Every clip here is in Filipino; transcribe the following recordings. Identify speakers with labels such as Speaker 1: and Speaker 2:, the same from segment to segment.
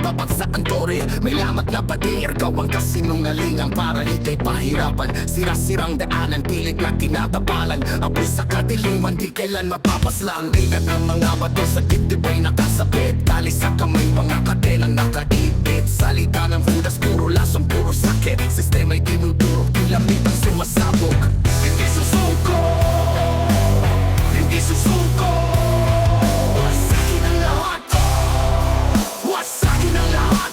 Speaker 1: babagsak ang tore. May lamat na padir, gawang kasinungalingan para hindi pahirapan. Sira-sirang daanan, pilit na tinatapalan. Apoy sa kadiliman, di kailan mapapaslang. Ingat ang mga bato sa dibdib ay nakasabit. Tali sa kamay, mga kadelang nakaipit. Salita ng hudas, puro lasong, puro sakit. Sistema'y dinuduro, pilamit ang sumasabog. Hindi susuko, hindi susuko. Wasakin ang lahat, wasakin ang lahat.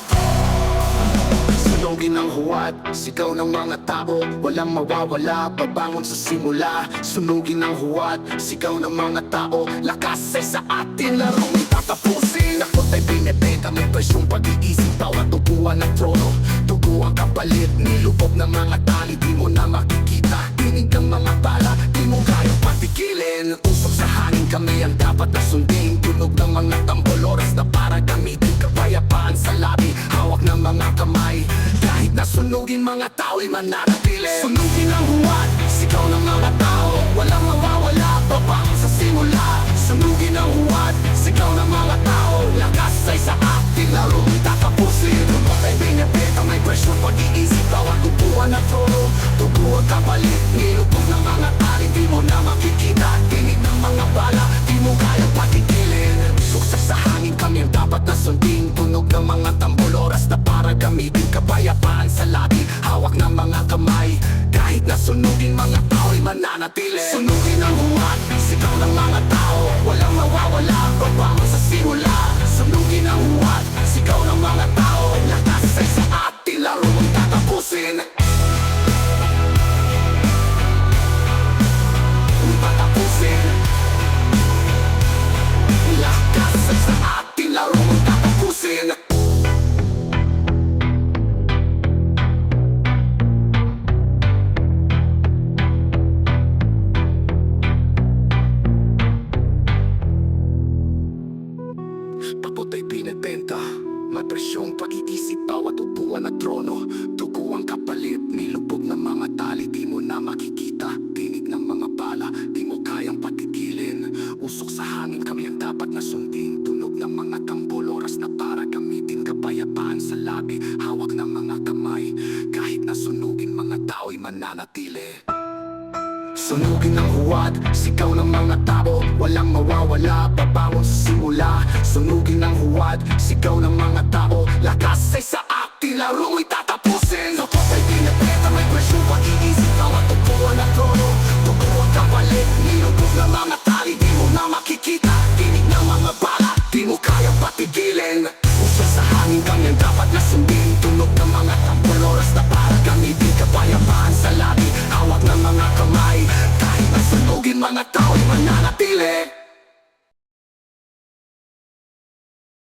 Speaker 1: Sunugin ang huwad, sigaw ng mga tao. Walang mawawala, babangon sa simula. Sunugin ang huwad, sigaw ng mga tao. Lakas ay sa atin, larong tatapusin. Ako ta'y binibenta, may presyong pag-iisip. Bawat tubuan ng trono, tubuan kapalit. Nilubog ng mga tali, di mo na makikita. Tinig ng mga bala, di mo kayang patigilin. Usok sa hangin kami ang dapat na sundin. Tunog ng mga tambol, oras na para gamitin. Kapayapaan sa labi, hawak ng mga kamay. Kahit na sunugin mga tao'y mananatili. Sunugin ang huwad, sigaw ng mga tao. Walang mawawala, babangon sa simula. Sunugin ang huwad, sigaw ng mga tao. Lakas ay sa ating larong tatapusin. Tunog ay binibenta, may presyong pag-iisip. Bawat tubuan na trono, tubuan kapalit. Nilubog ng mga tali, di mo na makikita. Tinig ng mga bala, di mo kayang patigilin. Suksa sa hangin kami ang dapat na sundin. Tunog ng mga tambol, oras na para gamitin. Kapayapaan sa labi, hawak ng mga kamay. Kahit na sunugin mga tao'y mananatili. Sunugin ang huwad, sigaw ng mga tao. Walang mawawala, babangon sa simula. Sunugin ang huwad, sigaw ng mga tao. Lakas ay sa ating larong tatapusin. Tatapusin. Lakas ay sa ating larong tatapusin. Tapot ay binibenta, may presyong pag-iisip. Bawat upuan at trono, dugo ang kapalit. Nilubog ng mga tali, di mo na makikita. Tinig ng mga bala, di mo kayang patigilin. Usok sa hangin kami ang dapat na sundin. Tunog ng mga tambol, oras na para gamitin. Kapayapaan sa labi, hawak ng mga kamay. Kahit na sunugin mga tao'y mananatili. Sunugin ang huwad, sigaw ng mga tao. Walang mawawala, babangon sa simula. Sunugin ang huwad, sigaw ng mga tao. Lakas ay sa ating laro'y tatapusin. Tapos ay binibenta, may presyong pag-iisip. Bawat upuan at trono, tubuan kapalit. Nilubog ng mga tali, di mo na makikita. Tinig ng mga bala, di mo kayang patigilin. Usok sa hangin kami ang dapat na sundin. Tunog ng mga tambol, oras na para gamitin. Kapayapaan sa labi, hawak ng mga kamay. Kahit na sunugin mga tao'y mananatili.